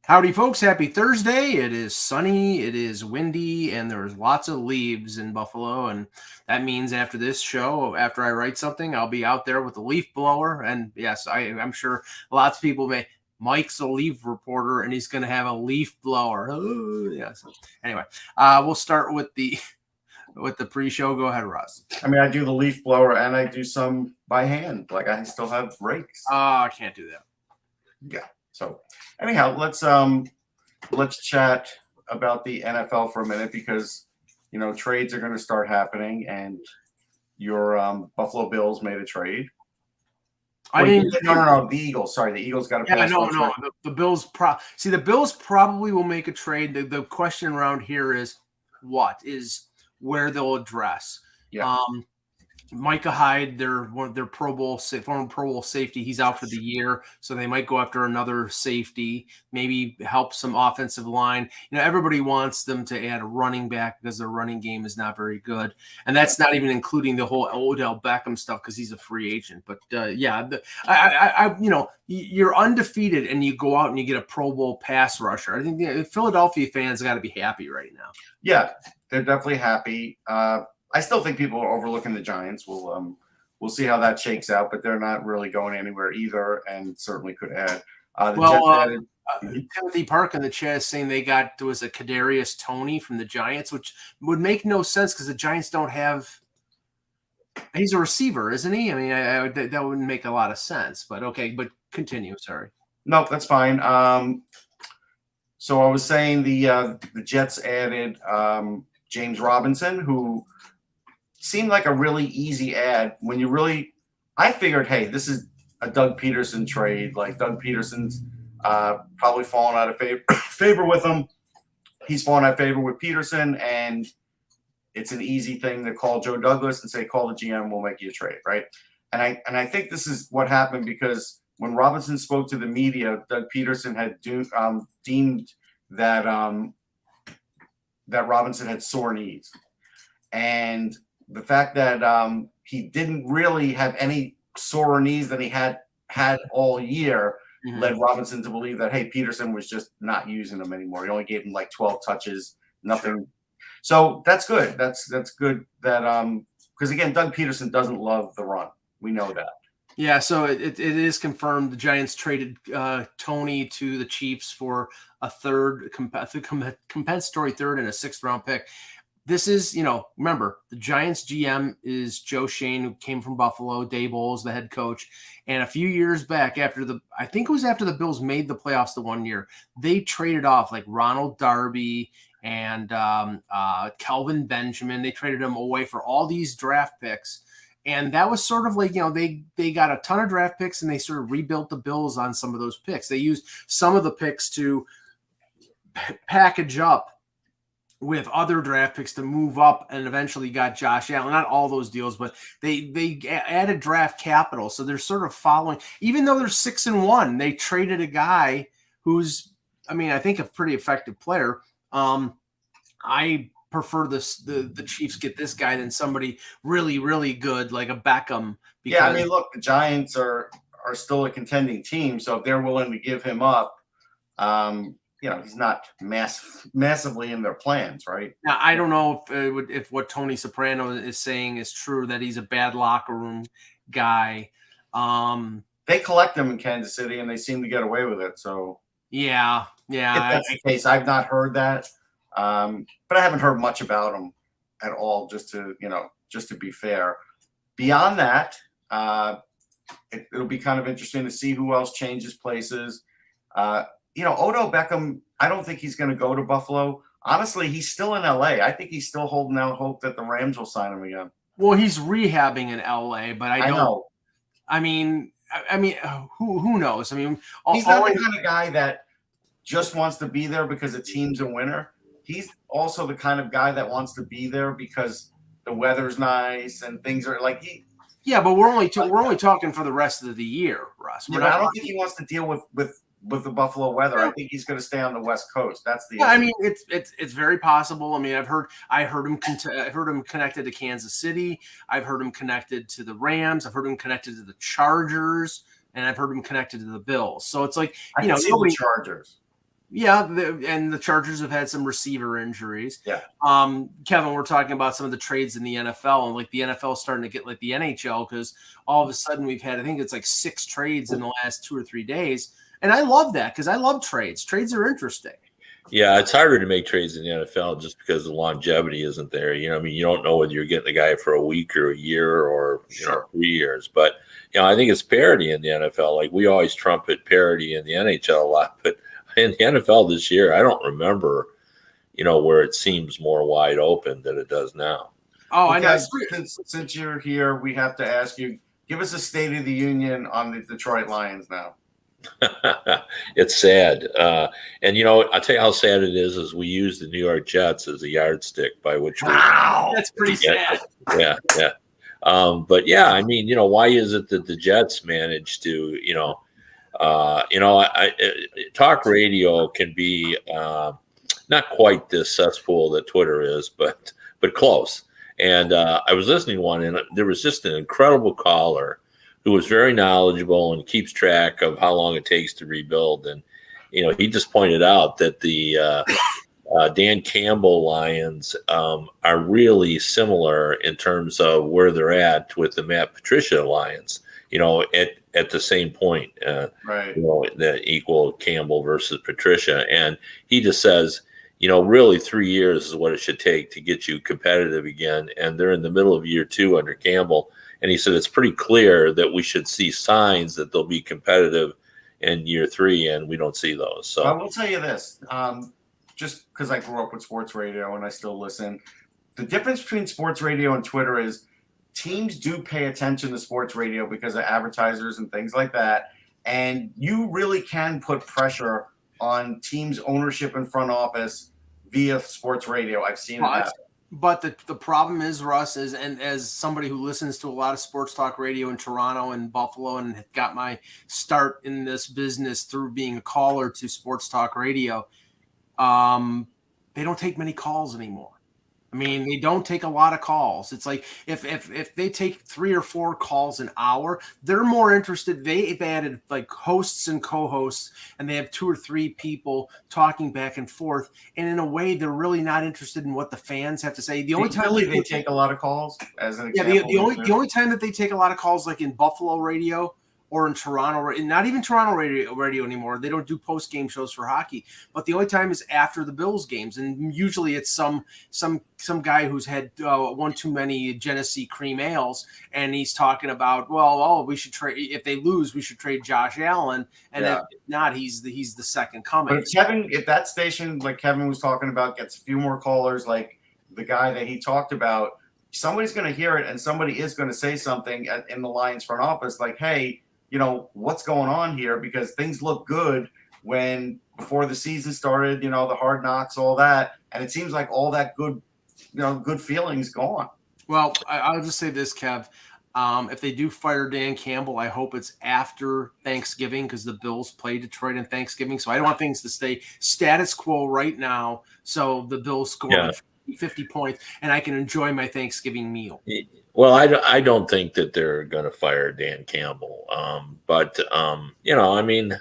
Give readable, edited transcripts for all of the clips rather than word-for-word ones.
Howdy, folks. Happy Thursday. It is sunny, it is windy, and there's lots of leaves in Buffalo. And that means after this show, after I write something, I'll be out there with a leaf blower. And yes, I'm sure lots of people may. Mike's a leaf reporter, and he's going to have a leaf blower. Oh, yes. Anyway, we'll start with the pre-show. Go ahead, Russ. I mean, I do the leaf blower, and I do some by hand. Like I still have rakes. I can't do that. Yeah. So anyhow, let's chat about the NFL for a minute because trades are going to start happening, and your Buffalo Bills made a trade. No. The Eagles. Sorry, the Eagles got a pass. No. The Bills. The Bills probably will make a trade. The question around here is where they'll address. Yeah. Micah Hyde, their former Pro Bowl safety, he's out for the year, so they might go after another safety, maybe help some offensive line. Everybody wants them to add a running back because their running game is not very good, and that's not even including the whole Odell Beckham stuff because he's a free agent. But you're undefeated and you go out and you get a Pro Bowl pass rusher. I think the Philadelphia fans got to be happy right now. Yeah, they're definitely happy. I still think people are overlooking the Giants. We'll see how that shakes out, but they're not really going anywhere either, and certainly could add. Timothy Park in the chat is saying they got a Kadarius Toney from the Giants, which would make no sense because the Giants don't have. He's a receiver, isn't he? I mean, that wouldn't make a lot of sense. But okay, but continue. Sorry. No, that's fine. So I was saying the Jets added James Robinson, who seemed like a really easy ad when I figured, hey, this is a Doug Peterson trade. Like Doug Peterson's probably fallen out of favor with him. He's fallen out of favor with Peterson, and it's an easy thing to call Joe Douglas and say, call the GM, we'll make you a trade, right? And I think this is what happened because when Robinson spoke to the media, Doug Peterson had deemed that Robinson had sore knees. And the fact that he didn't really have any sore knees that he had all year led Robinson to believe that, hey, Peterson was just not using him anymore. He only gave him like 12 touches, nothing. Sure. So that's good. That's good that because, again, Doug Peterson doesn't love the run. We know that. Yeah, so it is confirmed the Giants traded Toney to the Chiefs for a third, compensatory third and a sixth-round pick. This is, remember, the Giants GM is Joe Shane, who came from Buffalo. Dave Bowles, the head coach. And a few years back, I think it was after the Bills made the playoffs the one year, they traded off like Ronald Darby and Kelvin Benjamin. They traded them away for all these draft picks. And that was sort of like, they got a ton of draft picks and they sort of rebuilt the Bills on some of those picks. They used some of the picks to package up with other draft picks to move up and eventually got Josh Allen. Not all those deals, but they added draft capital. So they're sort of following, even though they're 6-1, they traded a guy who's, I think a pretty effective player. I prefer the Chiefs get this guy than somebody really, really good like a Beckham. Because, look, the Giants are still a contending team. So if they're willing to give him up, he's not massively in their plans, right? Now, I don't know if what Tony Soprano is saying is true, that he's a bad locker room guy. They collect him in Kansas City, and they seem to get away with it. So yeah. If that's the case, I've not heard that, but I haven't heard much about him at all. Just to be fair. Beyond that, it'll be kind of interesting to see who else changes places. Odell Beckham, I don't think he's going to go to Buffalo. Honestly, he's still in L.A. I think he's still holding out hope that the Rams will sign him again. Well, he's rehabbing in L.A., but I don't know. Who knows? He's not the kind of guy that just wants to be there because the team's a winner. He's also the kind of guy that wants to be there because the weather's nice and things are like he. Yeah, but we're only talking for the rest of the year, Russ. I don't think he wants to deal with the Buffalo weather. I think he's going to stay on the West Coast. That's the issue. It's very possible. I heard him connected to Kansas City. I've heard him connected to the Rams. I've heard him connected to the Chargers. and I've heard him connected to the Bills. So it's like, I can see the Chargers. Yeah, and the Chargers have had some receiver injuries. Yeah. Kevin, we're talking about some of the trades in the NFL, and like the NFL is starting to get like the NHL, because all of a sudden we've had, I think it's like 6 trades in the last 2 or 3 days. And I love that, because I love trades. Trades are interesting. Yeah, it's harder to make trades in the NFL just because the longevity isn't there. I mean, you don't know whether you're getting the guy for a week or a year or 3 years. But, I think it's parity in the NFL. Like, we always trumpet parity in the NHL a lot, but in the NFL this year, I don't remember, where it seems more wide open than it does now. Oh, I know. Since you're here, we have to ask you, give us a State of the Union on the Detroit Lions now. It's sad. And, I'll tell you how sad it is we use the New York Jets as a yardstick by which that's pretty sad. Yeah. But, yeah, I mean, why is it that the Jets manage to, talk radio can be not quite this cesspool that Twitter is, but close. And I was listening to one, and there was just an incredible caller who was very knowledgeable and keeps track of how long it takes to rebuild. And, he just pointed out that the Dan Campbell Lions are really similar in terms of where they're at with the Matt Patricia Lions, at the same point, right. That equal Campbell versus Patricia. And he just says, really 3 years is what it should take to get you competitive again. And they're in the middle of year 2 under Campbell. And he said, it's pretty clear that we should see signs that they'll be competitive in year 3, and we don't see those. So I will tell you this, just because I grew up with sports radio and I still listen, the difference between sports radio and Twitter is teams do pay attention to sports radio because of advertisers and things like that. And you really can put pressure on teams' ownership and front office via sports radio. I've seen that. But the problem is, Russ, and as somebody who listens to a lot of sports talk radio in Toronto and Buffalo, and got my start in this business through being a caller to sports talk radio, they don't take many calls anymore. I mean, they don't take a lot of calls. It's like if they take 3 or 4 calls an hour, they're more interested. They've added like hosts and co-hosts, and they have 2 or 3 people talking back and forth. And in a way, they're really not interested in what the fans have to say. The only time they take a lot of calls, as an example. Yeah, the only time that they take a lot of calls, like in Buffalo radio or in Toronto, not even Toronto radio anymore. They don't do post-game shows for hockey. But the only time is after the Bills games, and usually it's some guy who's had 1 too many Genesee cream ales, and he's talking about, we should trade. If they lose, we should trade Josh Allen, and if not, he's the second coming. But if that station, like Kevin was talking about, gets a few more callers, like the guy that he talked about, somebody's going to hear it, and somebody is going to say something in the Lions front office, like, hey, what's going on here? Because things look good before the season started, the hard knocks, all that. And it seems like all that good feelings gone. Well, I'll just say this, Kev. If they do fire Dan Campbell, I hope it's after Thanksgiving, because the Bills play Detroit on Thanksgiving. So I don't want things to stay status quo right now. So the Bills score 50 points, and I can enjoy my Thanksgiving meal. Well, I don't think that they're going to fire Dan Campbell. But I mean,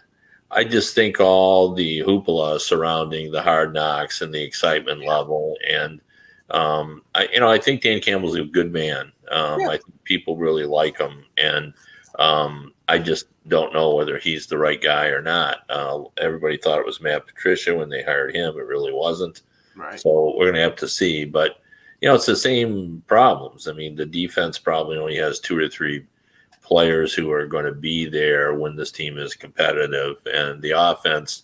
I just think all the hoopla surrounding the hard knocks and the excitement level. And, I think Dan Campbell's a good man. I think people really like him. And I just don't know whether he's the right guy or not. Everybody thought it was Matt Patricia when they hired him. It really wasn't. Right. So we're going to have to see. But, it's the same problems. I mean, the defense probably only has 2 or 3 players who are going to be there when this team is competitive. And the offense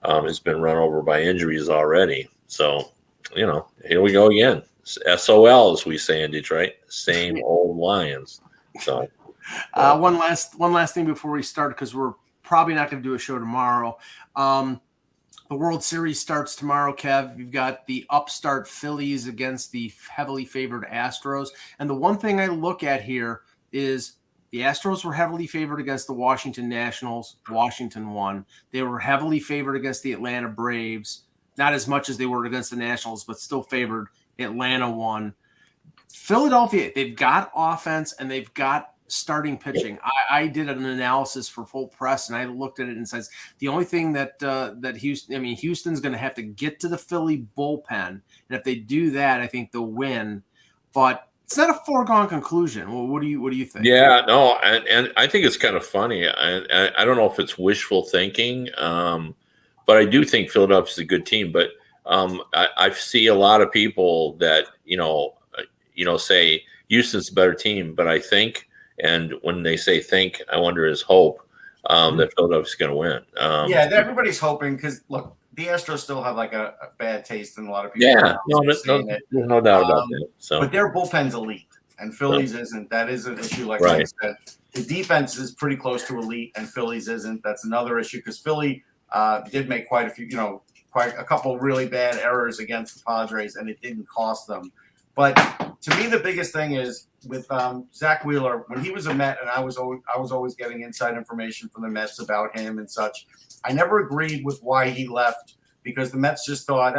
has been run over by injuries already. So, here we go again. SOL, as we say in Detroit, same old Lions. So one last thing before we start, because we're probably not going to do a show tomorrow. The World Series starts tomorrow, Kev. You've got the upstart Phillies against the heavily favored Astros. And the one thing I look at here is the Astros were heavily favored against the Washington Nationals. Washington won. They were heavily favored against the Atlanta Braves. Not as much as they were against the Nationals, but still favored. Atlanta won. Philadelphia, they've got offense and they've got starting pitching. I did an analysis for Full Press, and I looked at it and says the only thing that Houston's going to have to get to the Philly bullpen, and if they do that, I think they'll win. But it's not a foregone conclusion. Well, what do you think? Yeah, no, and I think it's kind of funny. I don't know if it's wishful thinking, but I do think Philadelphia's a good team. But I see a lot of people that say Houston's a better team, but I think, and when they say think, I wonder is hope that Philadelphia's going to win. Everybody's hoping because look, the Astros still have like a bad taste in a lot of people. Yeah, there's no doubt about that. So, but their bullpen's elite, and Philly's isn't. That is an issue. Like I said, the defense is pretty close to elite, and Philly's isn't. That's another issue because Philly did make quite a couple really bad errors against the Padres, and it didn't cost them. But to me, the biggest thing is with Zach Wheeler when he was a Met, and I was always getting inside information from the Mets about him and such. I never agreed with why he left because the Mets just thought,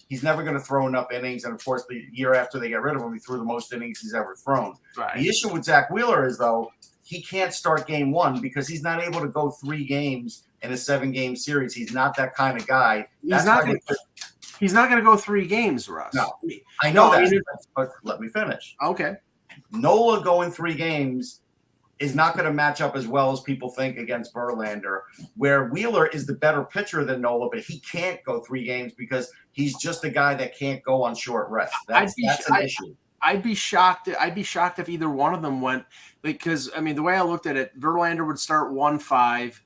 he's never going to throw enough innings. And of course, the year after they got rid of him, he threw the most innings he's ever thrown. Right. The issue with Zach Wheeler is though he can't start game one because he's not able to go 3 games in a 7-game series. He's not that kind of guy. He's not going to go 3 games, Russ. No, I know that, but let me finish. Okay. Nola going 3 games is not going to match up as well as people think against Verlander, where Wheeler is the better pitcher than Nola, but he can't go 3 games because he's just a guy that can't go on short rest. That's an issue. I'd be shocked if either one of them went because, the way I looked at it, Verlander would start 1-5.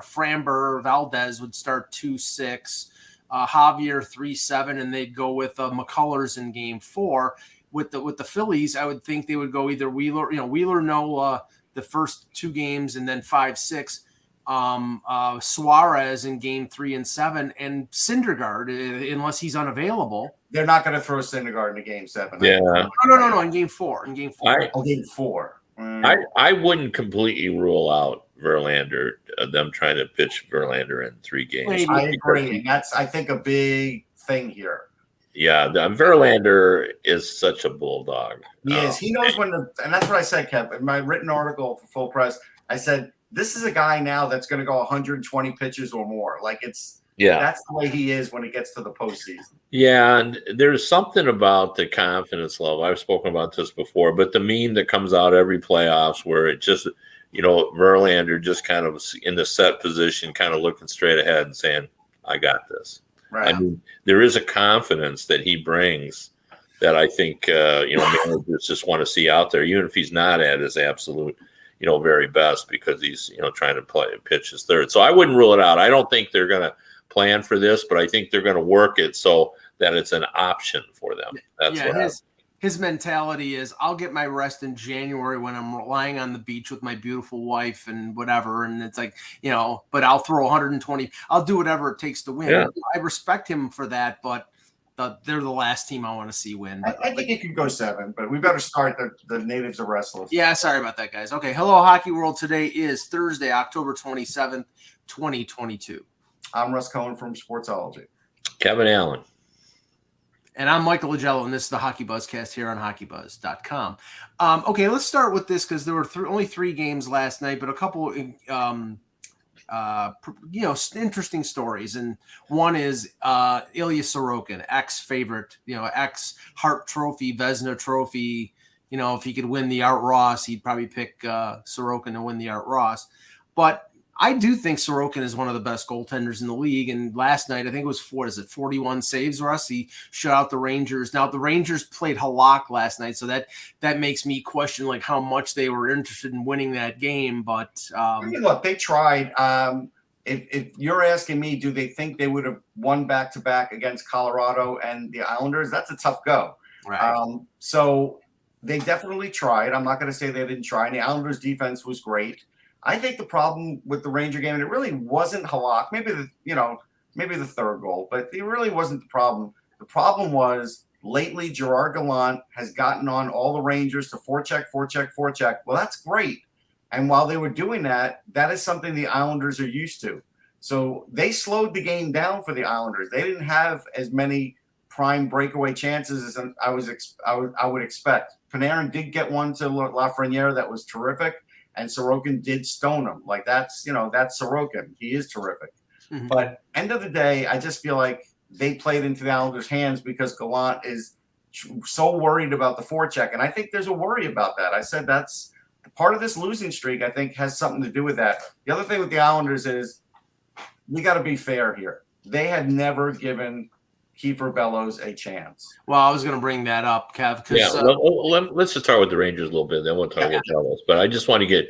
Framber Valdez would start 2-6, Javier 3-7, and they'd go with McCullers in game 4. With the Phillies, I would think they would go either Wheeler Nola the first 2 games, and then 5-6. Suarez in game 3 and 7, and Syndergaard unless he's unavailable. They're not going to throw Syndergaard into game 7. Yeah. No. In game 4. Game 4. I wouldn't completely rule out Verlander, them trying to pitch Verlander in 3 games. I agree. And that's, I think, a big thing here. Yeah, Verlander is such a bulldog. He is. He knows when and that's what I said, Kev. In my written article for Full Press, I said, this is a guy now that's going to go 120 pitches or more. Like that's the way he is when it gets to the postseason. Yeah, and there's something about the confidence level. I've spoken about this before, but the meme that comes out every playoffs where it just, Verlander just kind of in the set position, kind of looking straight ahead and saying, I got this. Right. There is a confidence that he brings that I think, managers just want to see out there, even if he's not at his absolute, very best because he's, trying to pitch his third. So I wouldn't rule it out. I don't think they're going to plan for this, but I think they're going to work it so that it's an option for them. That's his mentality is I'll get my rest in January when I'm lying on the beach with my beautiful wife and whatever. And it's like, but I'll throw 120. I'll do whatever it takes to win. Yeah. I respect him for that, but they're the last team I want to see win. I think it could go 7, but we better start. The natives are restless. Yeah, sorry about that, guys. Okay, hello, Hockey World. Today is Thursday, October 27th, 2022. I'm Russ Cohen from Sportsology. Kevin Allen. And I'm Michael Lagello, and this is the HockeyBuzzcast here on HockeyBuzz.com. Okay, let's start with this because there were only 3 games last night, but a couple interesting stories. And one is Ilya Sorokin, ex-favorite, ex-Hart Trophy, Vezina Trophy. If he could win the Art Ross, he'd probably pick Sorokin to win the Art Ross. But I do think Sorokin is one of the best goaltenders in the league. And last night, I think it was 41 saves, Russ? He shut out the Rangers. Now, the Rangers played Halak last night, so that makes me question like how much they were interested in winning that game. But look, they tried. If you're asking me, do they think they would have won back-to-back against Colorado and the Islanders? That's a tough go. Right. So they definitely tried. I'm not going to say they didn't try. And the Islanders' defense was great. I think the problem with the Ranger game, and it really wasn't Halak, maybe the third goal, but it really wasn't the problem. The problem was lately Gerard Gallant has gotten on all the Rangers to forecheck. Well, that's great. And while they were doing that, that is something the Islanders are used to. So they slowed the game down for the Islanders. They didn't have as many prime breakaway chances as I would expect. Panarin did get one to Lafreniere that was terrific, and Sorokin did stone him. Like that's Sorokin. He is terrific. Mhm. But end of the day, I just feel like they played into the Islanders' hands because Gallant is so worried about the forecheck, and I think there's a worry about that. I said that's part of this losing streak. I think has something to do with that. The other thing with the Islanders is you got to be fair here. They had never given Kiefer Bellows a chance. Well, I was going to bring that up, Kev. Yeah, let's just start with the Rangers a little bit, then we'll talk about Bellows. But I just want to get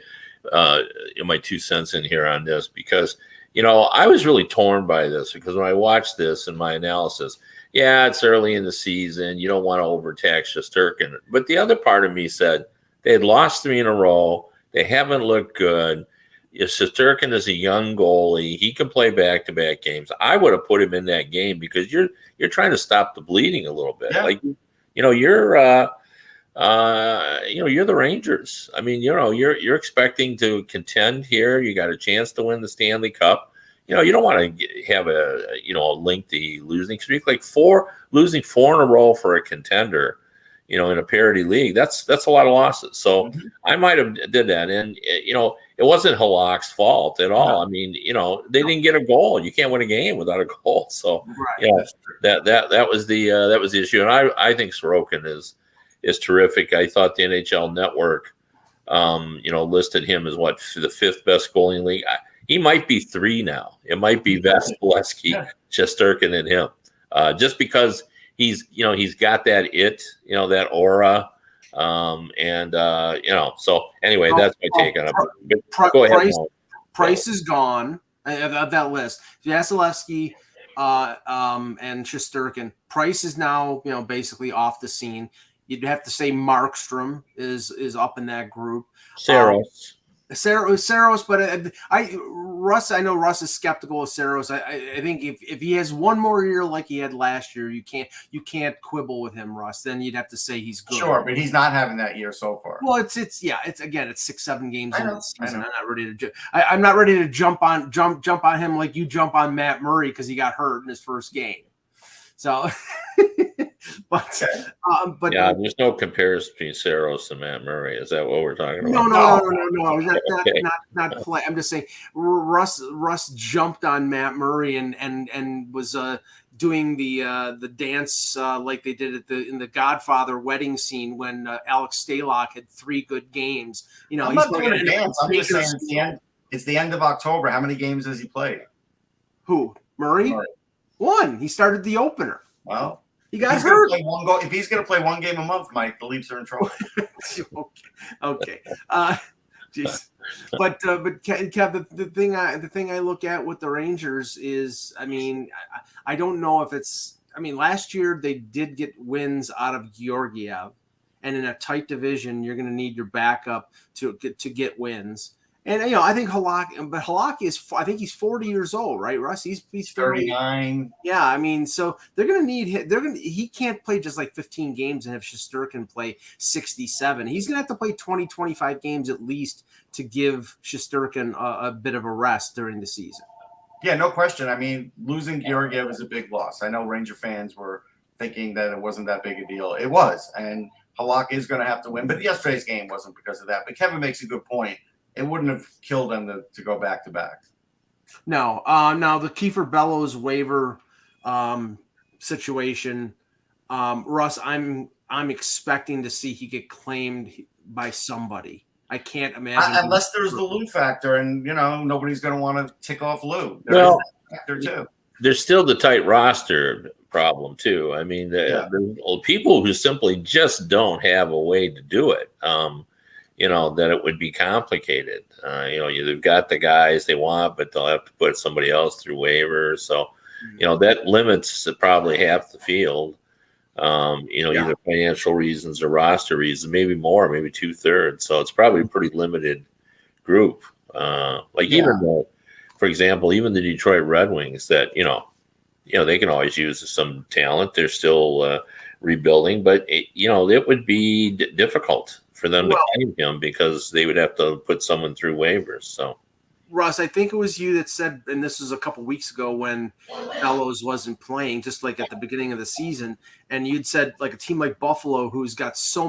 my 2 cents in here on this because, I was really torn by this because when I watched this in my analysis, yeah, it's early in the season. You don't want to overtax Shesterkin. But the other part of me said they had lost 3 in a row. They haven't looked good. If Shesterkin is a young goalie, he can play back-to-back games. I would have put him in that game because you're trying to stop the bleeding a little bit. Yeah. Like, you're the Rangers. I mean, you're expecting to contend here. You got a chance to win the Stanley Cup. You don't want to have a lengthy losing streak. Like losing 4 in a row for a contender, in a parity league. That's a lot of losses. So I might have did that, and it wasn't Halak's fault at all. No. I mean, they didn't get a goal. You can't win a game without a goal. So Right. that was the issue. And I think Sorokin is terrific. I thought the NHL Network, listed him as the 5th best goalie in the league. He might be 3 now. It might be Vasilevsky, Shesterkin, and him, just because he's got that that aura, So anyway, that's my take on it. But go ahead. Price is gone of that list. Vasilevsky and Shesterkin. Price is now basically off the scene. You'd have to say Markstrom is up in that group. Saros, but I know Russ is skeptical of Saros. I think if he has one more year like he had last year, you can't quibble with him, Russ. Then you'd have to say he's good. Sure, but he's not having that year so far. Well, it's 6-7 games into the season. I'm not ready to jump on him like you jump on Matt Murray because he got hurt in his first game. So, but there's no comparison between Saros and Matt Murray. Is that what we're talking about? No. Not play. I'm just saying Russ jumped on Matt Murray and was doing the dance like they did in the Godfather wedding scene when Alex Stalock had 3 good games. I'm not doing a dance. I'm just saying it's the end of October. How many games has he played? Who? Murray? 1. He started the opener. Well, he got hurt. If he's going to play 1 game a month, Mike, the Leafs are in trouble. Okay. Jeez. But Kev, the thing I look at with the Rangers is, I don't know if it's. Last year they did get wins out of Georgiev, and in a tight division, you're going to need your backup to get wins. And I think Halak is. I think he's 40 years old, right, Russ? He's 39. Yeah, so they're going to need him. He can't play just like 15 games and have Shesterkin play 67. He's going to have to play 20, 25 games at least to give Shesterkin a bit of a rest during the season. Yeah, no question. Losing Georgiev is a big loss. I know Ranger fans were thinking that it wasn't that big a deal. It was, and Halak is going to have to win. But yesterday's game wasn't because of that. But Kevin makes a good point. It wouldn't have killed them to go back-to-back. No. Now, the Kiefer Bellows waiver situation, Russ, I'm expecting to see he get claimed by somebody. I can't imagine. Unless there's the Lou factor, and, nobody's going to want to tick off Lou. Well, factor too. There's still the tight roster problem, too. The people who simply just don't have a way to do it. That it would be complicated. You've got the guys they want, but they'll have to put somebody else through waivers. So, that limits probably half the field. Either financial reasons or roster reasons, maybe more, maybe 2/3. So it's probably a pretty limited group. Even though, for example, even the Detroit Red Wings that, they can always use some talent. They're still rebuilding, but it would be difficult for them to claim him because they would have to put someone through waivers. So, Russ, I think it was you that said, and this was a couple weeks ago when Bellows wasn't playing, just like at the beginning of the season, and you'd said like a team like Buffalo, who's got so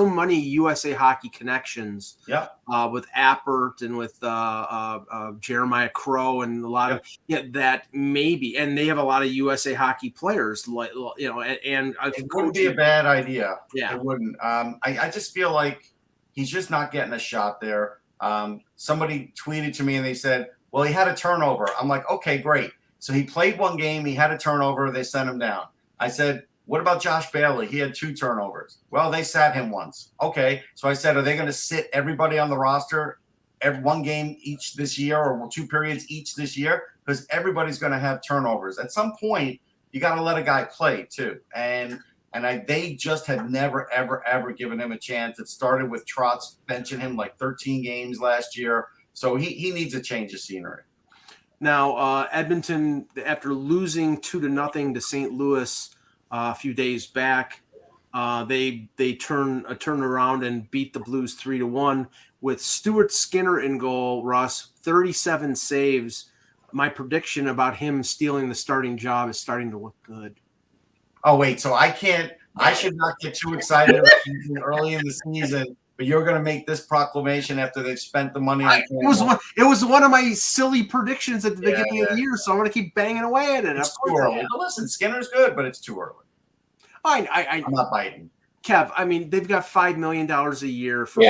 many USA Hockey connections, with Appert and with Jeremiah Crow and a lot of that maybe, and they have a lot of USA Hockey players, like and it wouldn't be a bad idea. Yeah, it wouldn't. I just feel like he's just not getting a shot there. Somebody tweeted to me and they said, well, he had a turnover. I'm like, okay, great. So he played one game. He had a turnover. They sent him down. I said, what about Josh Bailey? He had 2 turnovers. Well, they sat him once. Okay. So I said, are they going to sit everybody on the roster one game each this year or 2 periods each this year? Because everybody's going to have turnovers. At some point, you got to let a guy play too. And they just had never, ever, ever given him a chance. It started with Trotz benching him like 13 games last year. So he needs a change of scenery. Now, Edmonton, after losing 2-0 to St. Louis a few days back, they turn around and beat the Blues 3-1 with Stuart Skinner in goal. Russ, 37 saves. My prediction about him stealing the starting job is starting to look good. Oh, wait, so I should not get too excited early in the season, but you're going to make this proclamation after they've spent the money on Campbell. It was one of my silly predictions at the beginning of the year, so I'm going to keep banging away at it. It's too early. Listen, Skinner's good, but it's too early. I'm not biting. Kev, I mean, they've got $5 million a year for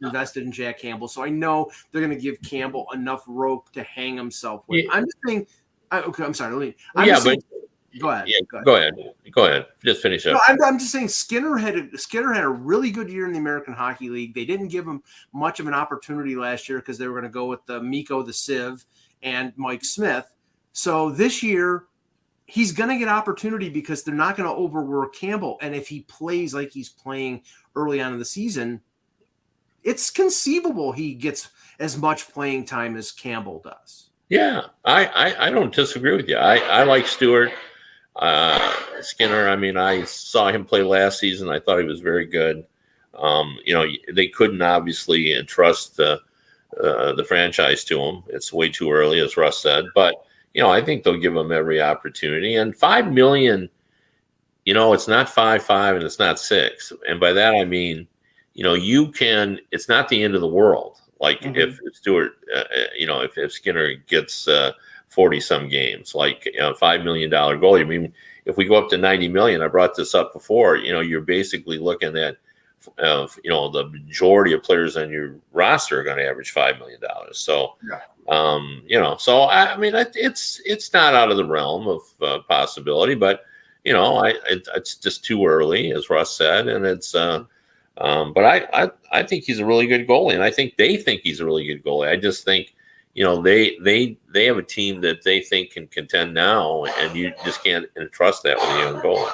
invested in Jack Campbell, so I know they're going to give Campbell enough rope to hang himself with. I'm just saying – okay, I'm sorry. Go ahead. Yeah, go ahead. Just finish up. No, I'm just saying Skinner had a really good year in the American Hockey League. They didn't give him much of an opportunity last year because they were going to go with the Mikko, the Civ, and Mike Smith. So this year, he's going to get opportunity because they're not going to overwork Campbell. And if he plays like he's playing early on in the season, it's conceivable he gets as much playing time as Campbell does. Yeah, I don't disagree with you. I like Stewart. Skinner, I mean, I saw him play last season. I thought he was very good. They couldn't obviously entrust the franchise to him. It's way too early, as Russ said. But, I think they'll give him every opportunity. And $5 million, it's not 5.5 and it's not 6. And by that, I mean, it's not the end of the world. Like if Stewart, if Skinner gets 40-some games, like $5 million goalie. I mean, if we go up to $90 million, I brought this up before. You're basically looking at, the majority of players on your roster are going to average $5 million. So, so I mean, it's not out of the realm of possibility, but it's just too early, as Russ said, and it's. But I think he's a really good goalie, and I think they think he's a really good goalie. I just think. They have a team that they think can contend now, and you just can't entrust that with a young goalie.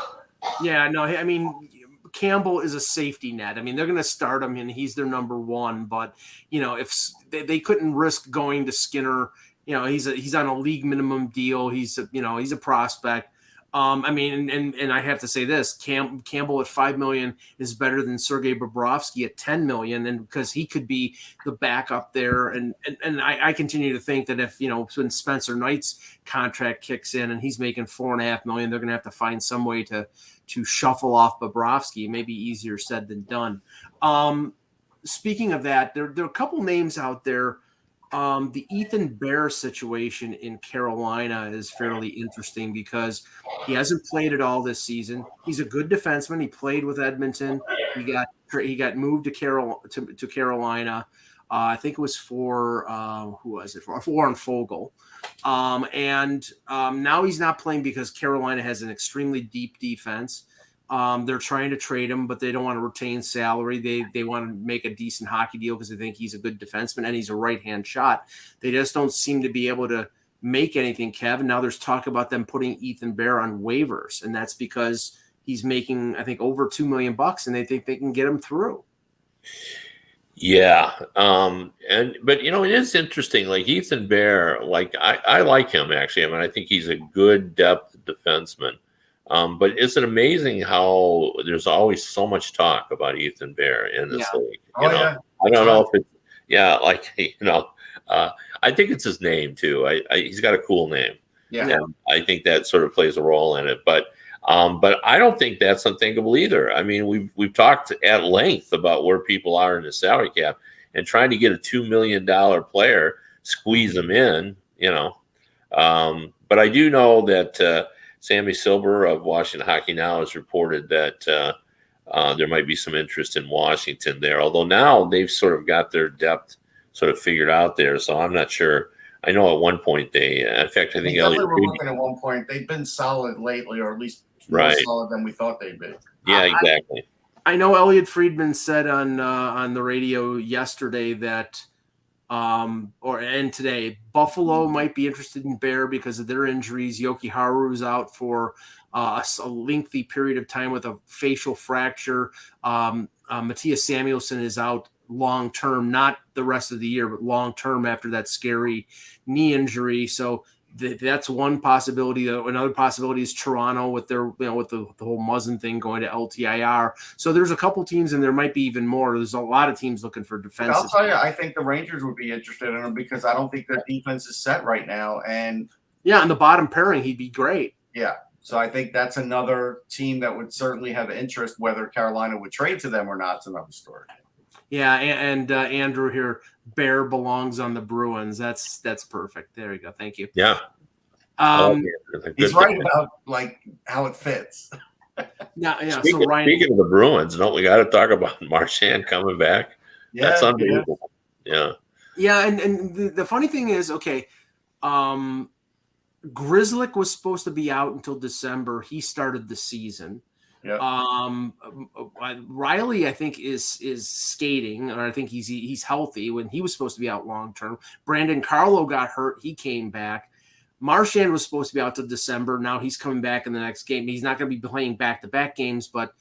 Yeah, no, I mean, Campbell is a safety net. I mean, they're going to start him, and he's their number one. But if they couldn't risk going to Skinner, he's on a league minimum deal. He's a prospect. I mean, and I have to say this: Campbell at $5 million is better than Sergei Bobrovsky at $10 million, and because he could be the backup there. And I continue to think that if when Spencer Knight's contract kicks in and he's making $4.5 million, they're going to have to find some way to shuffle off Bobrovsky. Maybe easier said than done. Speaking of that, there are a couple names out there. The Ethan Bear situation in Carolina is fairly interesting because he hasn't played at all this season. He's a good defenseman. He played with Edmonton. He got moved to Carolina. I think it was for who was it for? Warren Fogle. And now he's not playing because Carolina has an extremely deep defense. They're trying to trade him, but they don't want to retain salary. They want to make a decent hockey deal because they think he's a good defenseman and he's a right-hand shot. They just don't seem to be able to make anything, Kev. And now there's talk about them putting Ethan Bear on waivers, and that's because he's making, I think, over $2 million, and they think they can get him through. Yeah. But it is interesting. Like Ethan Bear, like I like him actually. I mean, I think he's a good depth defenseman. But is it amazing how there's always so much talk about Ethan Bear in this league? I don't know if it's, I think it's his name too. He's got a cool name. Yeah. And I think that sort of plays a role in it. But I don't think that's unthinkable either. I mean, we've talked at length about where people are in the salary cap and trying to get a $2 million player, squeeze them in, But I do know that Sammy Silver of Washington Hockey Now has reported that there might be some interest in Washington there, although now they've sort of got their depth sort of figured out there. So I'm not sure. I know at one point in fact, I think definitely were looking at one point. They've been solid lately, or at least more solid than we thought they'd be. Yeah, exactly. I know Elliot Friedman said on the radio yesterday that and today Buffalo might be interested in Bear because of their injuries. Yoki Haru's out for a lengthy period of time with a facial fracture. Matthias Samuelsson is out long term, not the rest of the year, but long term after that scary knee injury. So that's one possibility. Another possibility is Toronto with their, with the whole Muzzin thing going to LTIR. So there's a couple teams, and there might be even more. There's a lot of teams looking for defense. I'll tell you, I think the Rangers would be interested in him because I don't think their defense is set right now. And yeah, on the bottom pairing, he'd be great. Yeah. So I think that's another team that would certainly have interest. Whether Carolina would trade to them or not is another story. Yeah, and Andrew here, Bear belongs on the Bruins. That's perfect. There you go. Thank you. Yeah. He's right about how it fits. Yeah. Speaking of the Bruins, we got to talk about Marchand coming back. Yeah, that's unbelievable. Yeah. Yeah, and the funny thing is, okay, Grzelcyk was supposed to be out until December. He started the season. Yeah. Riley, I think, is skating, or I think he's healthy when he was supposed to be out long term. Brandon Carlo got hurt. He came back. Marchand was supposed to be out till December. Now he's coming back in the next game. He's not going to be playing back-to-back games, but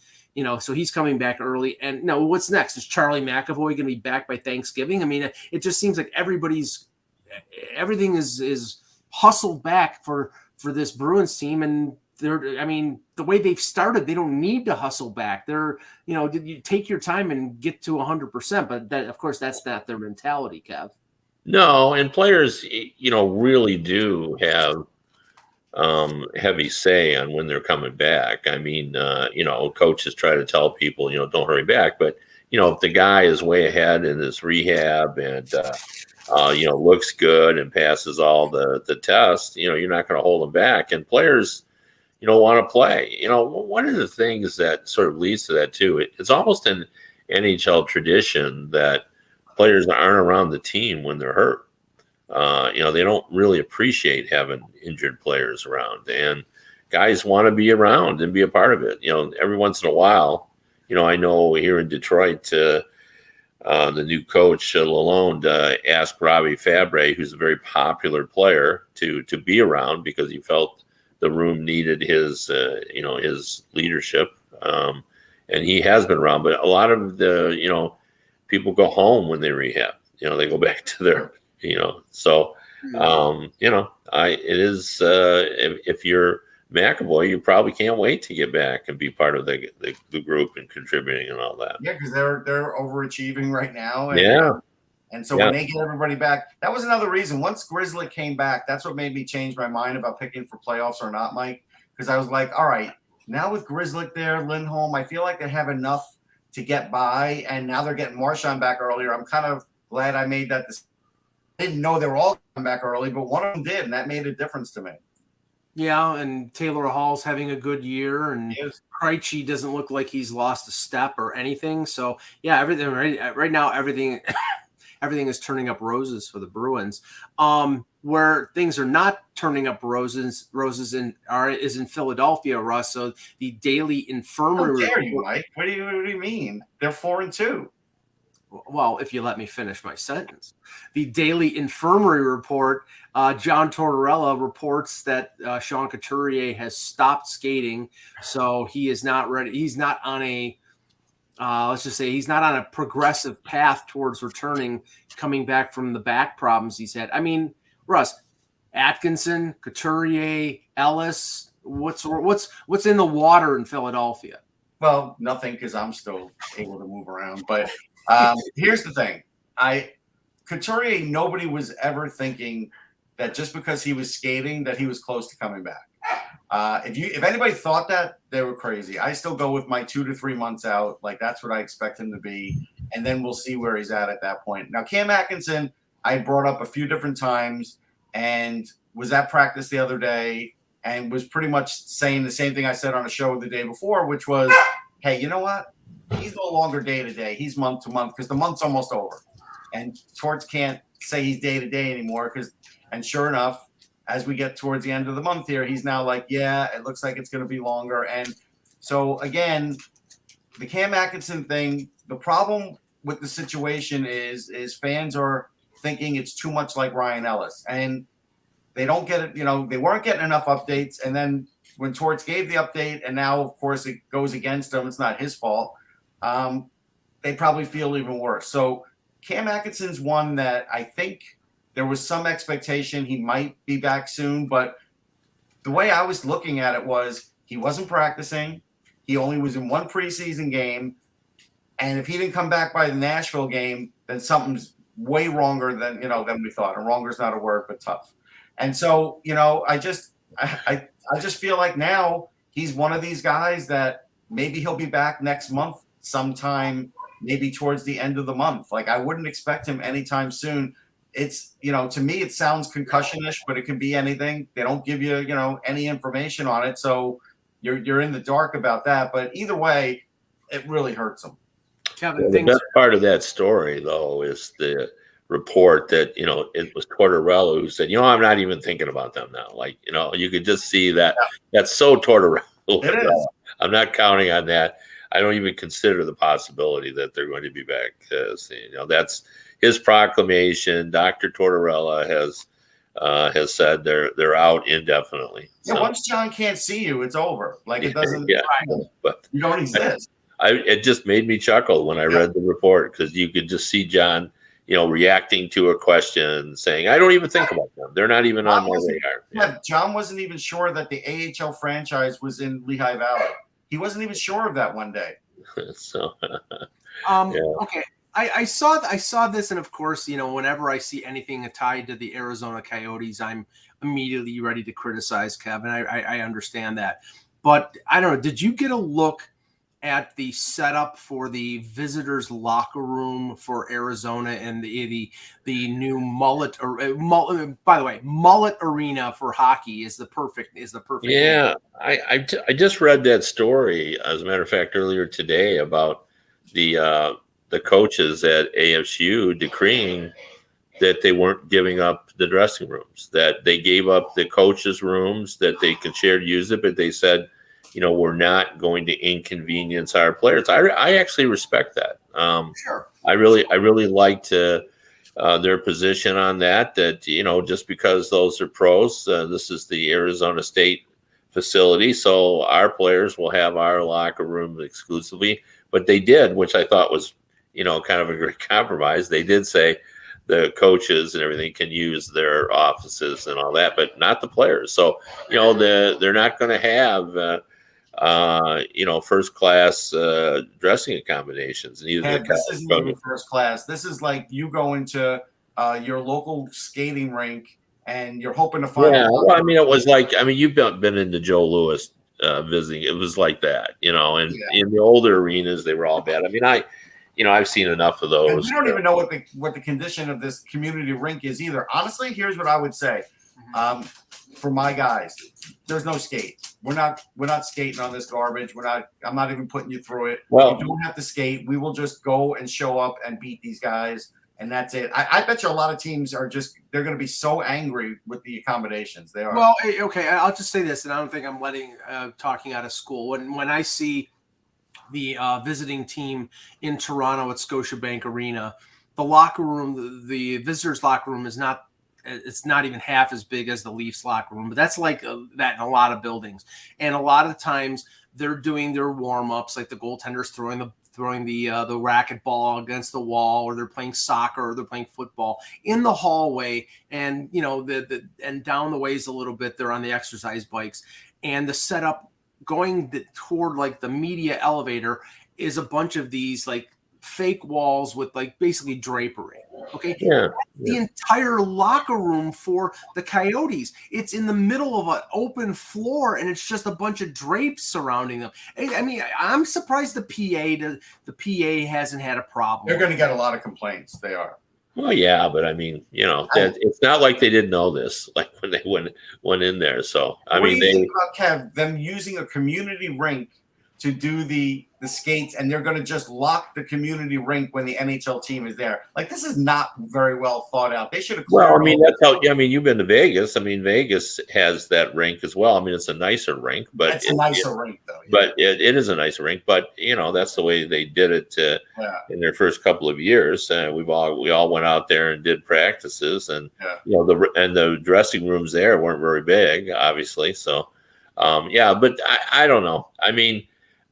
so he's coming back early. And no, what's next? Is Charlie McAvoy going to be back by Thanksgiving? I mean, it just seems like everything is hustled back for this Bruins team, and the way they've started, they don't need to hustle back. You take your time and get to 100%, but that, of course, that's not their mentality, Kev. No, and players, really do have heavy say on when they're coming back. I mean, coaches try to tell people, don't hurry back, but if the guy is way ahead in his rehab and looks good and passes all the tests, you're not going to hold him back. And players, want to play. One of the things that sort of leads to that too, it's almost an NHL tradition that players aren't around the team when they're hurt. They don't really appreciate having injured players around, and guys want to be around and be a part of it. Every once in a while, I know here in Detroit, the new coach Lalonde asked Robbie Fabre, who's a very popular player, to be around because he felt the room needed his leadership, and he has been around. But a lot of the people go home when they rehab. They go back to their So it is if you're McAvoy, you probably can't wait to get back and be part of the group and contributing and all that. Yeah, because they're overachieving right now. And so when they get everybody back, that was another reason. Once Grzelcyk came back, that's what made me change my mind about picking for playoffs or not, Mike. Because I was like, all right, now with Grzelcyk there, Lindholm, I feel like they have enough to get by. And now they're getting Marchand back earlier. I'm kind of glad I made that decision. I didn't know they were all coming back early, but one of them did, and that made a difference to me. Yeah, and Taylor Hall's having a good year, and Krejci doesn't look like he's lost a step or anything. So, yeah, everything right now, everything is turning up roses for the Bruins. Where things are not turning up roses is in Philadelphia, Russ. So the Daily Infirmary. How dare you, Mike? What do you mean? They're 4-2. Well, if you let me finish my sentence. The Daily Infirmary report, John Tortorella reports that Sean Couturier has stopped skating, so he is not ready. He's not on a let's just say he's not on a progressive path towards coming back from the back problems he's had. I mean, Russ, Atkinson, Couturier, Ellis, what's in the water in Philadelphia? Well, nothing, because I'm still able to move around. But here's the thing. Couturier, nobody was ever thinking that just because he was skating that he was close to coming back. If anybody thought that, they were crazy. I still go with my 2 to 3 months out. Like, that's what I expect him to be. And then we'll see where he's at that point. Now, Cam Atkinson, I brought up a few different times and was at practice the other day and was pretty much saying the same thing I said on a show the day before, which was, hey, you know what? He's no longer day to day. He's month to month because the month's almost over. And Torts can't say he's day to day anymore and sure enough, as we get towards the end of the month here, he's now like, yeah, it looks like it's going to be longer. And so, again, the Cam Atkinson thing, the problem with the situation is fans are thinking it's too much like Ryan Ellis. And they don't get it, they weren't getting enough updates. And then when Torts gave the update, and now, of course, it goes against him, it's not his fault, they probably feel even worse. So Cam Atkinson's one that I think there was some expectation he might be back soon, but the way I was looking at it was he wasn't practicing. He only was in one preseason game. And if he didn't come back by the Nashville game, then something's way wronger than we thought. And wronger's not a word, but tough. And so, I just feel like now he's one of these guys that maybe he'll be back next month sometime, maybe towards the end of the month. Like, I wouldn't expect him anytime soon. It's, to me, it sounds concussion-ish, but it can be anything. They don't give you, any information on it. So you're in the dark about that. But either way, it really hurts him. Kevin, the best part of that story, though, is the report that, it was Tortorella who said, I'm not even thinking about them now. Like, you could just see that. Yeah. That's so Tortorella. It is. I'm not counting on that. I don't even consider the possibility that they're going to be back. That's his proclamation. Dr. Tortorella has said they're out indefinitely. Yeah, so, once John can't see you, it's over. Like, it doesn't. Yeah, but you don't exist. It just made me chuckle when I read the report because you could just see John, reacting to a question, saying, "I don't even think about them. They're not even on my radar." Yeah, John wasn't even sure that the AHL franchise was in Lehigh Valley. He wasn't even sure of that one day. So, okay. I saw this, and of course, whenever I see anything tied to the Arizona Coyotes, I'm immediately ready to criticize Kevin. I understand that, but I don't know. Did you get a look at the setup for the visitors' locker room for Arizona and the new mullet? By the way, mullet arena for hockey is the perfect. Yeah, I just read that story, as a matter of fact, earlier today about the coaches at ASU decreeing that they weren't giving up the dressing rooms, that they gave up the coaches' rooms, that they could share to use it, but they said, we're not going to inconvenience our players. I actually respect that. Sure. I really liked their position on that, just because those are pros, this is the Arizona State facility, so our players will have our locker room exclusively. But they did, which I thought was, kind of a great compromise. They did say the coaches and everything can use their offices and all that, but not the players. So, they're not going to have, first class dressing accommodations. And this isn't even first class. This is like you go into your local skating rink and you're hoping to find. Yeah, well, it was like, you've been into Joe Louis visiting. It was like that, and in the older arenas, they were all bad. I've seen enough of those. And we don't even know what the condition of this community rink is either. Honestly, here's what I would say. For my guys, there's no skate. We're not skating on this garbage. I'm not even putting you through it. Well, you don't have to skate. We will just go and show up and beat these guys, and that's it. I bet you a lot of teams they're going to be so angry with the accommodations. They are. Well, okay, I'll just say this, and I don't think I'm talking out of school. When I see the visiting team in Toronto at Scotiabank Arena, the locker room, the visitors' locker room is not. It's not even half as big as the Leafs locker room, but that's like that in a lot of buildings. And a lot of times they're doing their warm-ups, like the goaltenders throwing the racket ball against the wall, or they're playing soccer, or they're playing football in the hallway, and and down the ways a little bit, they're on the exercise bikes, and the setup going toward like the media elevator is a bunch of these like fake walls with like basically drapery. Okay. Yeah. The entire locker room for the Coyotes. It's in the middle of an open floor, and it's just a bunch of drapes surrounding them. I mean, I'm surprised the PA hasn't had a problem. They're going to get a lot of complaints. They are. Well, yeah, but I mean, it's not like they didn't know this, like when they went in there. So I mean, what do you think about Kev, them using a community rink to do the skates, and they're going to just lock the community rink when the NHL team is there? Like, this is not very well thought out. They should have. Well, I mean, that's how. I mean, you've been to Vegas. I mean, Vegas has that rink as well. I mean, it's a nicer rink, but it's a nicer rink, though. Yeah. But it is a nicer rink. But that's the way they did it in their first couple of years. We all went out there and did practices, and the dressing rooms there weren't very big, obviously. So, but I don't know. I mean.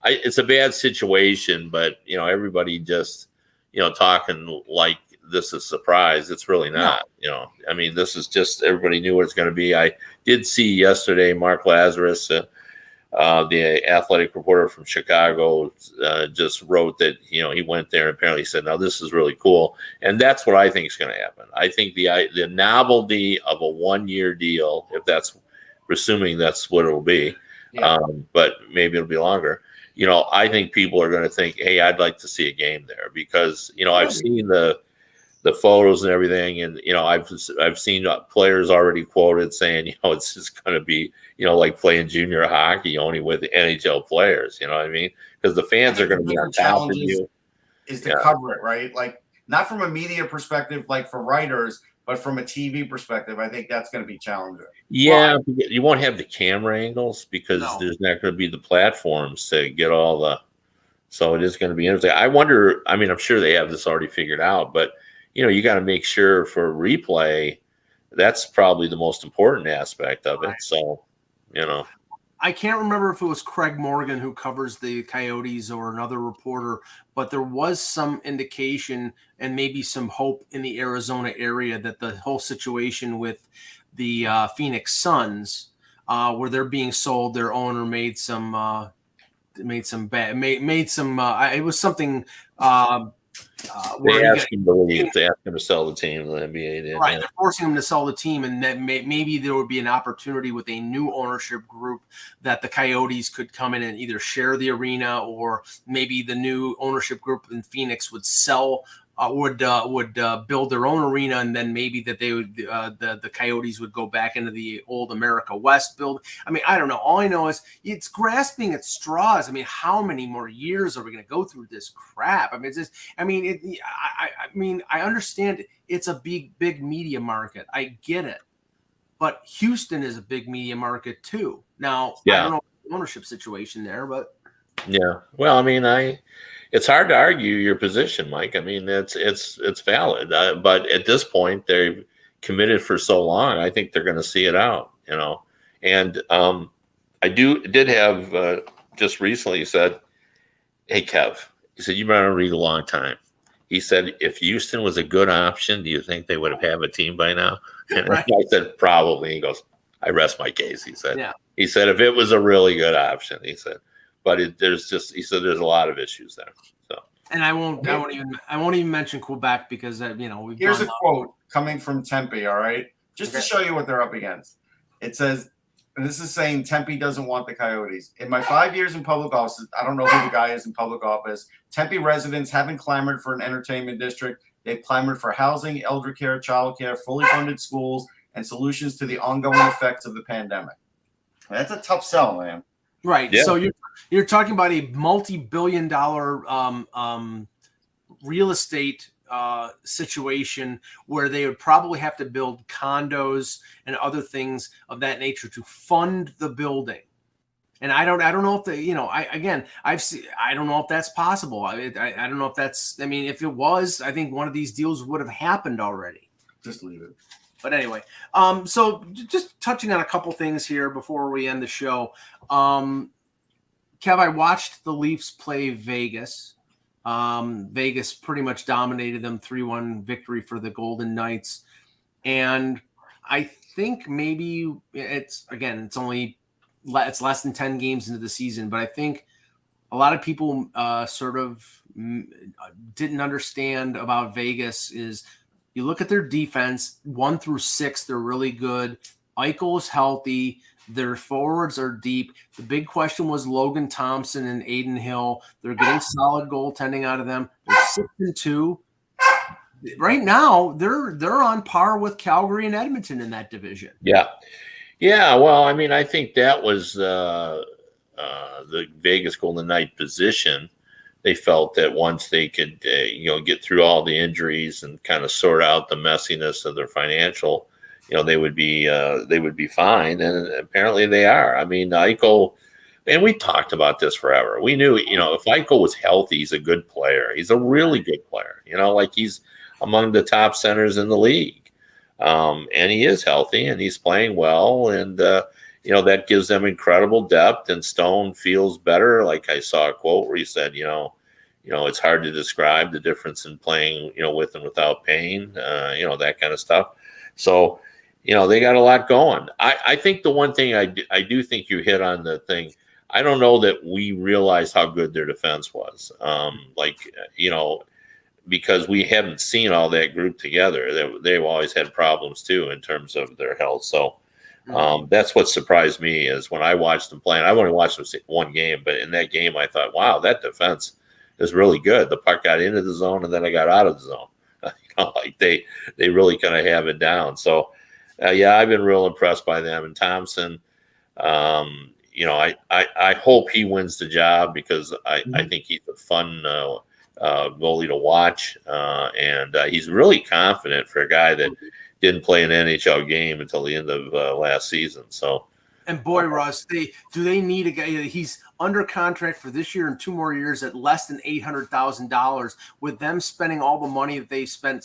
It's a bad situation, but everybody just talking like this is a surprise. It's really not. I mean, this is just everybody knew what it's going to be. I did see yesterday Mark Lazarus, the athletic reporter from Chicago, just wrote that he went there and apparently said, "Now this is really cool," and that's what I think is going to happen. I think the novelty of a 1-year deal, if that's assuming that's what it will be, but maybe it'll be longer. I think people are going to think, hey, I'd like to see a game there because, I've seen the photos and everything. And, I've seen players already quoted saying, it's just going to be, like playing junior hockey only with NHL players. You know what I mean? Because the fans are going to be on top of you. Is to cover it, right? Like, not from a media perspective, like for writers, but from a TV perspective, I think that's going to be challenging. Yeah, you won't have the camera angles because there's not going to be the platforms to get all the. So it is going to be interesting. I wonder. I mean, I'm sure they have this already figured out, but you got to make sure for replay. That's probably the most important aspect of it. So, I can't remember if it was Craig Morgan who covers the Coyotes or another reporter, but there was some indication and maybe some hope in the Arizona area that the whole situation with the Phoenix Suns, where they're being sold, their owner made some it was something. They asked him to leave. They asked him to sell the team. The NBA did. Right, they're forcing him to sell the team, and that maybe there would be an opportunity with a new ownership group that the Coyotes could come in and either share the arena, or maybe the new ownership group in Phoenix would sell. Would build their own arena, and then maybe that they would the Coyotes would go back into the old America West build. I mean, I don't know. All I know is it's grasping at straws. I mean, how many more years are we going to go through this crap? I mean, it's just. I mean, I understand it's a big media market. I get it, but Houston is a big media market too. Now, I don't know the ownership situation there, but well, I mean, it's hard to argue your position, Mike. I mean, it's valid, but at this point, they've committed for so long. I think they're going to see it out, And I did have just recently said, "Hey, Kev," he said, "You've been on a read a long time." He said, "If Houston was a good option, do you think they would have a team by now?" And I said, "Probably." He goes, "I rest my case." He said, He said, "If it was a really good option," he said. But he said there's a lot of issues there. So, and I won't even mention Quebec because here's a quote coming from Tempe. All right, just to show you what they're up against. It says, and this is saying Tempe doesn't want the Coyotes. In my 5 years in public office, I don't know who the guy is in public office. Tempe residents haven't clamored for an entertainment district. They've clamored for housing, elder care, child care, fully funded schools, and solutions to the ongoing effects of the pandemic. That's a tough sell, man. Right. Yeah. So you're talking about a multi-billion-dollar real estate situation where they would probably have to build condos and other things of that nature to fund the building. And I don't know if I don't know if that's possible. I don't know if that's. I mean, if it was, I think one of these deals would have happened already. Just leave it. But anyway, so just touching on a couple things here before we end the show. Kev, I watched the Leafs play Vegas. Vegas pretty much dominated them, 3-1 victory for the Golden Knights. And I think maybe it's less than 10 games into the season, but I think a lot of people sort of didn't understand about Vegas is you look at their defense, 1 through 6, they're really good. Eichel's healthy. Their forwards are deep. The big question was Logan Thompson and Aiden Hill. They're getting solid goaltending out of them. They're 6-2. Right now, they're on par with Calgary and Edmonton in that division. Yeah. Well, I mean, I think that was the Vegas Golden Knight position. They felt that once they could, get through all the injuries and kind of sort out the messiness of their financial, they would be fine, and apparently they are. I mean, Eichel, and we talked about this forever. We knew, if Eichel was healthy, he's a good player. He's a really good player. Like he's among the top centers in the league, and he is healthy and he's playing well, and that gives them incredible depth. And Stone feels better. Like I saw a quote where he said, it's hard to describe the difference in playing, with and without pain, that kind of stuff. So. They got a lot going. I think the one thing I do think you hit on the thing, I don't know that we realized how good their defense was. Because we haven't seen all that group together. They've always had problems too in terms of their health. So that's what surprised me is when I watched them play. And I've only watched them one game, but in that game I thought, wow, that defense is really good. The puck got into the zone and then I got out of the zone. They really kind of have it down. So. I've been real impressed by them. And Thompson, I hope he wins the job because I think he's a fun goalie to watch. And he's really confident for a guy that didn't play an NHL game until the end of last season. So, and boy, Russ, do they need a guy? He's under contract for this year and 2 more years at less than $800,000. With them spending all the money that they spent,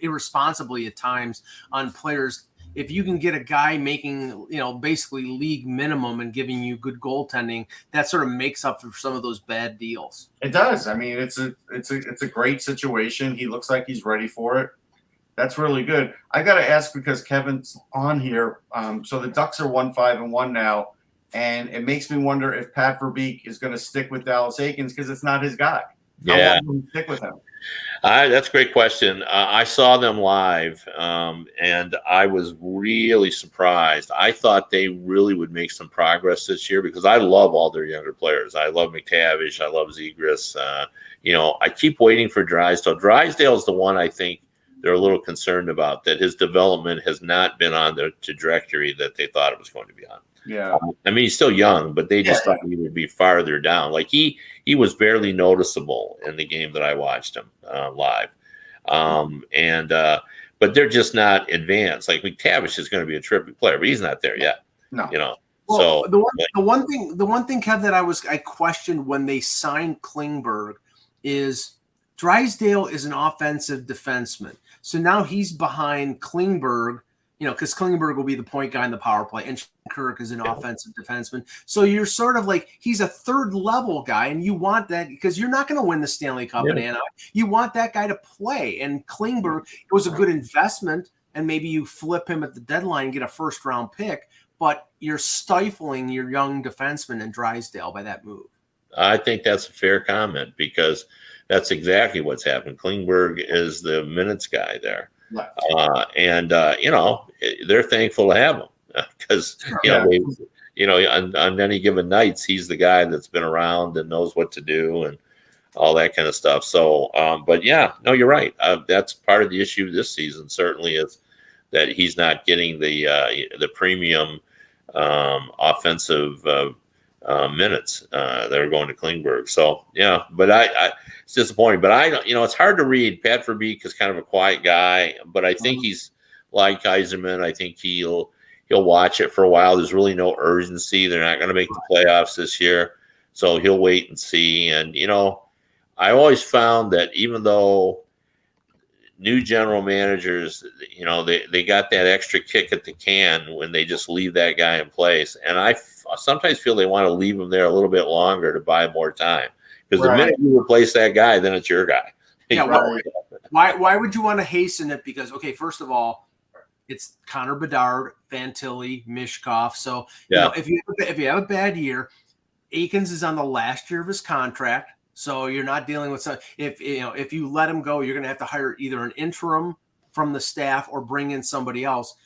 irresponsibly at times on players. If you can get a guy making, basically league minimum and giving you good goaltending, that sort of makes up for some of those bad deals. It does. I mean, it's a great situation. He looks like he's ready for it. That's really good. I got to ask because Kevin's on here. So the Ducks are 1-5-1 now, and it makes me wonder if Pat Verbeek is going to stick with Dallas Eakins because it's not his guy. Yeah, how long will he stick with him? That's a great question. I saw them live, and I was really surprised. I thought they really would make some progress this year because I love all their younger players. I love McTavish. I love Zegras. I keep waiting for Drysdale. Drysdale is the one I think they're a little concerned about, that his development has not been on the trajectory that they thought it was going to be on. Yeah. I mean, he's still young, but they just thought he would be farther down. Like he was barely noticeable in the game that I watched him live. But they're just not advanced. Like McTavish is going to be a terrific player, but he's not there yet. No. Well, so the one thing, Kev, that I questioned when they signed Klingberg is Drysdale is an offensive defenseman. So now he's behind Klingberg, because Klingberg will be the point guy in the power play, and Kirk is an offensive defenseman. So you're sort of like, he's a third level guy, and you want that because you're not going to win the Stanley Cup in Anaheim. You want that guy to play. And Klingberg, it was a good investment, and maybe you flip him at the deadline and get a first-round pick, but you're stifling your young defenseman in Drysdale by that move. I think that's a fair comment because that's exactly what's happened. Klingberg is the minutes guy there. They're thankful to have him because, on any given nights, he's the guy that's been around and knows what to do and all that kind of stuff. So, you're right. That's part of the issue this season, certainly, is that he's not getting the premium offensive minutes that are going to Klingberg. So, but it's disappointing. But it's hard to read. Pat Verbeek is kind of a quiet guy, but I think he's like Yzerman. I think he'll watch it for a while. There's really no urgency. They're not going to make the playoffs this year, so he'll wait and see. And I always found that even though new general managers, they got that extra kick at the can when they just leave that guy in place. And I sometimes feel they want to leave him there a little bit longer to buy more time. Because the minute you replace that guy, then it's your guy. Yeah, why would you want to hasten it? Because, okay, first of all, it's Connor Bedard, Fantilli, Mishkov. So if you have a bad year, Eakins is on the last year of his contract. So you're not dealing with if you let him go, you're going to have to hire either an interim from the staff or bring in somebody else.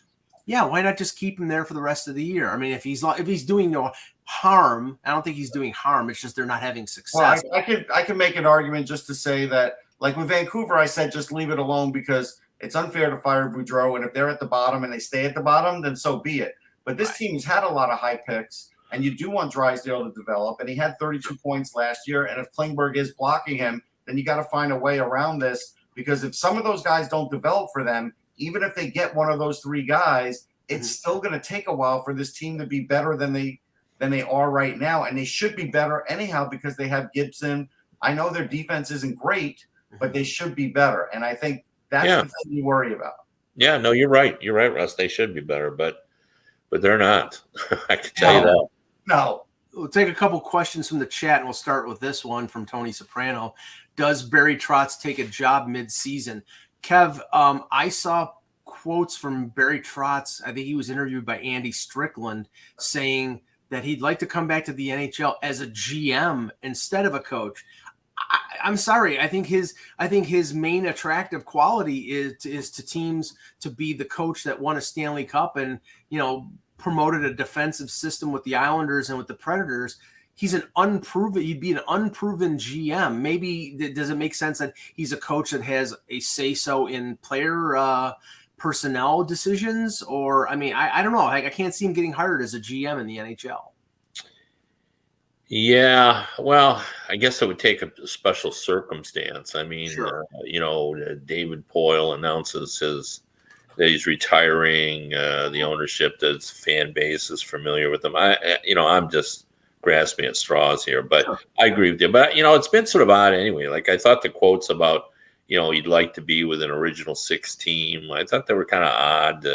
Yeah, why not just keep him there for the rest of the year? I mean, if he's doing no harm, I don't think he's doing harm. It's just they're not having success. Well, I could make an argument just to say that, like with Vancouver, I said just leave it alone because it's unfair to fire Boudreau, and if they're at the bottom and they stay at the bottom, then so be it. But this team's had a lot of high picks, and you do want Drysdale to develop, and he had 32 points last year, and if Klingberg is blocking him, then you got to find a way around this, because if some of those guys don't develop for them, even if they get one of those three guys, it's still going to take a while for this team to be better than they are right now, and they should be better anyhow because they have Gibson. I know their defense isn't great, but they should be better, and I think that's the thing you worry about. Yeah, no, you're right. You're right, Russ. They should be better, but they're not. I can tell you that. No. We'll take a couple questions from the chat, and we'll start with this one from Tony Soprano. Does Barry Trotz take a job mid-season? Kev, I saw quotes from Barry Trotz. I think he was interviewed by Andy Strickland saying that he'd like to come back to the NHL as a GM instead of a coach. I'm sorry. I think his main attractive quality is to teams to be the coach that won a Stanley Cup and, promoted a defensive system with the Islanders and with the Predators. He'd be an unproven GM. Maybe does it make sense that he's a coach that has a say-so in player personnel decisions? Or, I don't know. I can't see him getting hired as a GM in the NHL. Yeah, well, I guess it would take a special circumstance. Sure. David Poyle announces that he's retiring. The ownership, the fan base is familiar with him. I'm just grasping at straws here, but sure. I agree with you. But it's been sort of odd anyway. Like I thought the quotes about he'd like to be with an original six team. I thought they were kind of odd.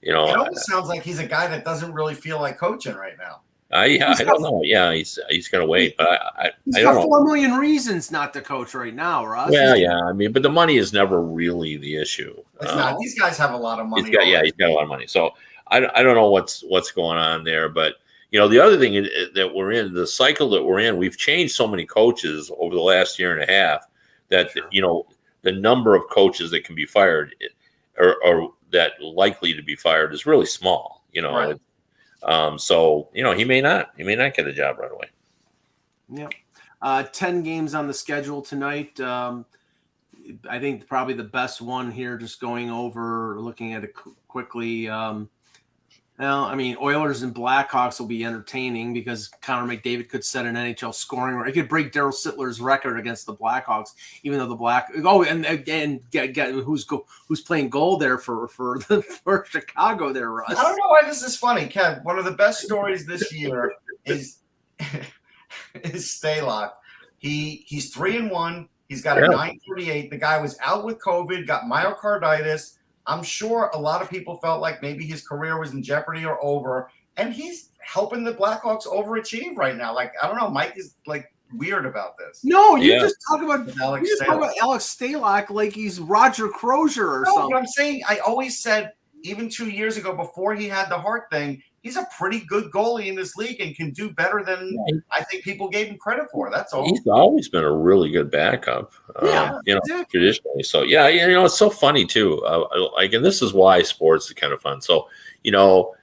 It almost sounds like he's a guy that doesn't really feel like coaching right now. I don't know. Yeah, he's going to wait, but I don't know. 4 million reasons not to coach right now, Russ. Well, yeah, but the money is never really the issue. It's not. These guys have a lot of money. He's got a lot of money. So I don't know what's going on there, but the other thing that we're in, the cycle that we're in, we've changed so many coaches over the last year and a half that sure. The number of coaches that can be fired or that likely to be fired is really small. Right. So he may not get a job right away. Yeah. 10 games on the schedule tonight. I think probably the best one here, just going over, looking at it quickly. Oilers and Blackhawks will be entertaining because Connor McDavid could set an NHL scoring record. He could break Darryl Sittler's record against the Blackhawks, even though and get who's playing goal there for Chicago there, Russ. I don't know why this is funny, Kev. One of the best stories this year is Stalock. He's 3-1. He's got a 938. The guy was out with COVID, got myocarditis. I'm sure a lot of people felt like maybe his career was in jeopardy or over, and he's helping the Blackhawks overachieve right now. Like, I don't know, Mike is like weird about this. No, you just talk about Alex Stalock like he's Roger Crozier or something. No, I'm saying I always said, even 2 years ago before he had the heart thing, he's a pretty good goalie in this league and can do better than I think people gave him credit for. That's all. He's always been a really good backup, traditionally. So, it's so funny, too. And this is why sports is kind of fun. So, the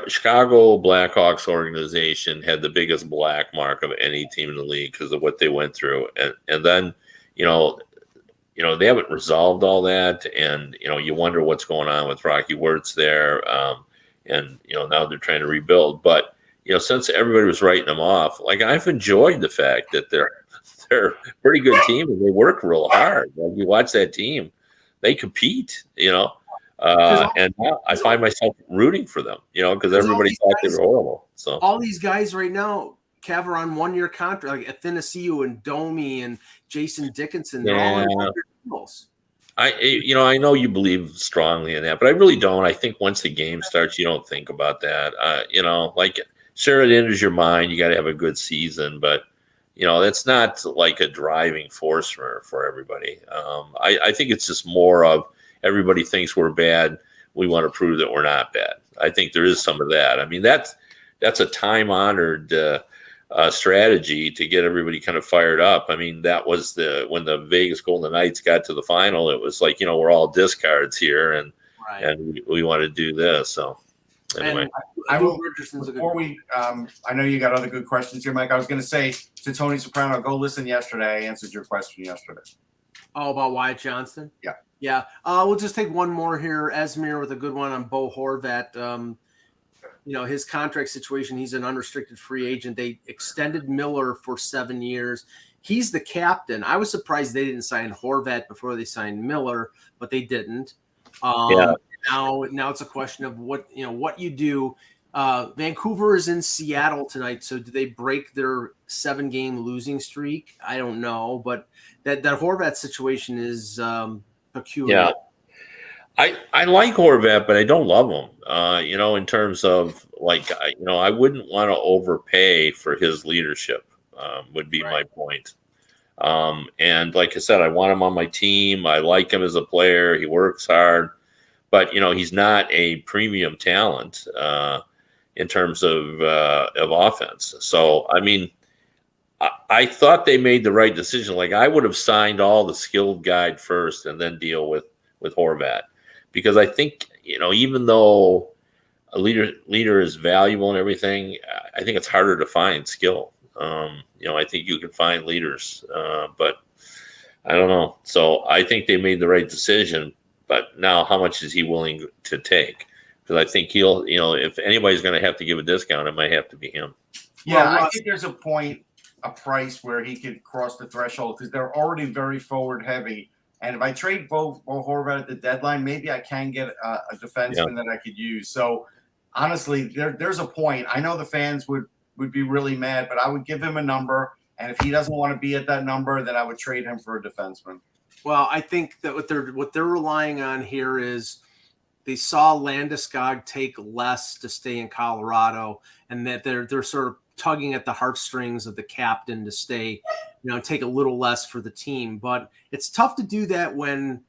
Chicago Blackhawks organization had the biggest black mark of any team in the league because of what they went through. And then, they haven't resolved all that, and you wonder what's going on with Rocky Wirtz there, and now they're trying to rebuild. But since everybody was writing them off, like I've enjoyed the fact that they're a pretty good team and they work real hard. Like you watch that team, they compete, and now I find myself rooting for them, because everybody thought they were horrible. So all these guys right now, Kev, are on 1-year contract, like Athanasiou and Domi and Jason Dickinson. They're all on 1-year deals. I know you believe strongly in that, but I really don't. I think once the game starts, you don't think about that. Sure, it enters your mind. You got to have a good season, but that's not like a driving force for everybody. I think it's just more of everybody thinks we're bad. We want to prove that we're not bad. I think there is some of that. That's a time-honored strategy to get everybody kind of fired up. I mean, that was when the Vegas Golden Knights got to the final, it was like, we're all discards here, and Right. and we want to do this. So anyway, And I will, Richardson's a good before we, I know you got other good questions here, Mike. I was going to say to Tony Soprano, go listen yesterday. I answered your question yesterday. Oh, about Wyatt Johnston? Yeah. Yeah. We'll just take one more here. Esmir with a good one on Bo Horvat. His contract situation, he's an unrestricted free agent. They extended Miller for 7 years. He's the captain. I was surprised they didn't sign Horvat before they signed Miller, but they didn't. Yeah. Now it's a question of what you do. Vancouver is in Seattle tonight, so do they break their 7-game losing streak? I don't know, but that Horvat situation is peculiar. Yeah. I like Horvat, but I don't love him. In terms of I wouldn't want to overpay for his leadership. Would be my point. And like I said, I want him on my team. I like him as a player. He works hard, but he's not a premium talent in terms of offense. So I mean, I thought they made the right decision. Like, I would have signed all the skilled guide first and then deal with Horvat, because I think even though a leader is valuable and everything, I think it's harder to find skill. I think you can find leaders, but I don't know. So I think they made the right decision. But now, how much is he willing to take? Because I think he'll, if anybody's going to have to give a discount, it might have to be him. Yeah, I think there's a price where he could cross the threshold, because they're already very forward heavy. And if I trade Bo Horvat at the deadline, maybe I can get a defenseman that I could use. So honestly, there's a point. I know the fans would be really mad, but I would give him a number. And if he doesn't want to be at that number, then I would trade him for a defenseman. Well, I think that what they're relying on here is they saw Landeskog take less to stay in Colorado, and that they're sort of tugging at the heartstrings of the captain to stay, take a little less for the team. But it's tough to do that when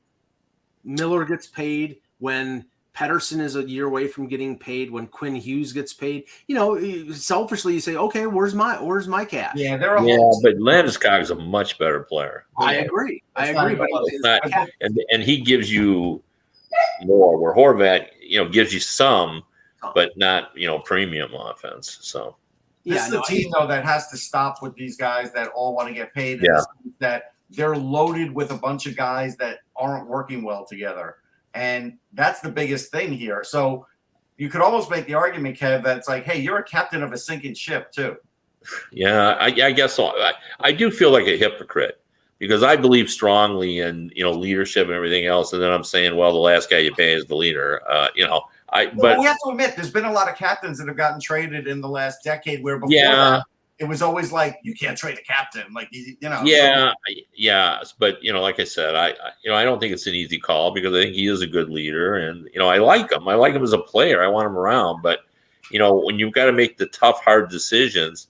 Miller gets paid, when Pettersson is a year away from getting paid, when Quinn Hughes gets paid. Selfishly, you say, okay, where's my cash? Yeah, but Landeskog is a much better player. I agree. But it's not, and he gives you more, where Horvat, gives you some, but not, premium offense. So this is a team though that has to stop with these guys that all want to get paid. Yeah. That they're loaded with a bunch of guys that aren't working well together. And that's the biggest thing here. So you could almost make the argument, Kev, that it's like, hey, you're a captain of a sinking ship too. Yeah, I guess so. I do feel like a hypocrite, because I believe strongly in leadership and everything else, and then I'm saying, well, the last guy you pay is the leader. But we have to admit, there's been a lot of captains that have gotten traded in the last decade, where before that, it was always like, you can't trade a captain, like Yeah, but like I said, I don't think it's an easy call, because I think he is a good leader, and I like him. I like him as a player. I want him around, but when you've got to make the tough, hard decisions,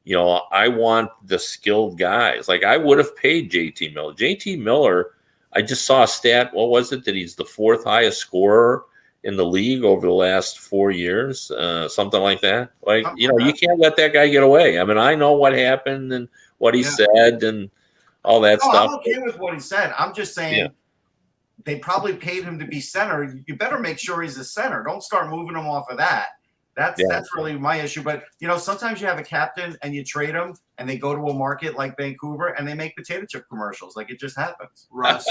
I want the skilled guys. Like, I would have paid JT Miller. JT Miller, I just saw a stat. What was it? That he's the 4th highest scorer in the league over the last 4 years, something like that. Like, you can't let that guy get away. I mean, I know what happened and what he said and all that stuff. I'm okay with what he said. I'm just saying they probably paid him to be center. You better make sure he's a center. Don't start moving him off of that. That's really my issue. But, sometimes you have a captain and you trade them and they go to a market like Vancouver and they make potato chip commercials. Like, it just happens. Russ.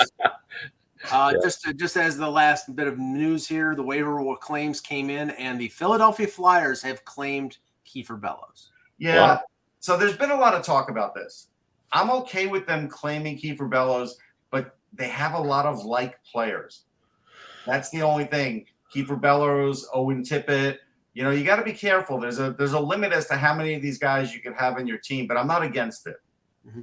Just as the last bit of news here, the waiver claims came in, and the Philadelphia Flyers have claimed Kiefer Bellows. Yeah. Wow. So there's been a lot of talk about this. I'm okay with them claiming Kiefer Bellows, but they have a lot of players. That's the only thing. Kiefer Bellows, Owen Tippett. You got to be careful. There's a limit as to how many of these guys you can have in your team, but I'm not against it. Mm-hmm.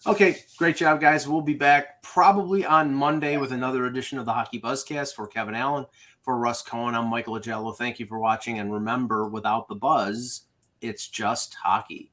Okay, great job, guys. We'll be back probably on Monday with another edition of the Hockey Buzzcast. For Kevin Allen, for Russ Cohen, I'm Michael Agello. Thank you for watching, and remember, without the buzz, it's just hockey.